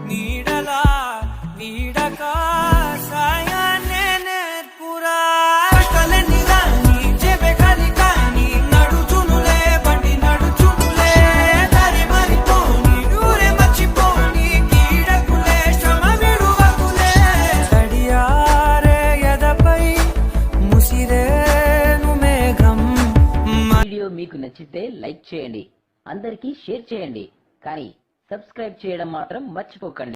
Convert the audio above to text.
నీడలా వీడక సాయాన్నే నేర్పురా కలనిగా నీ చెబె కలికాని నడుచునులే బండి నడుచునులే దారి మరిపోని ఊరే మర్చిపోని కీడకులే శ్రమ విడువకులే తడియారే ఎదపై ముసిరేను మేఘం. వీడియో మీకు నచ్చితే లైక్ చేయండి, అందరికీ షేర్ చేయండి, కానీ సబ్స్క్రైబ్ చేయడం మాత్రం మర్చిపోకండి.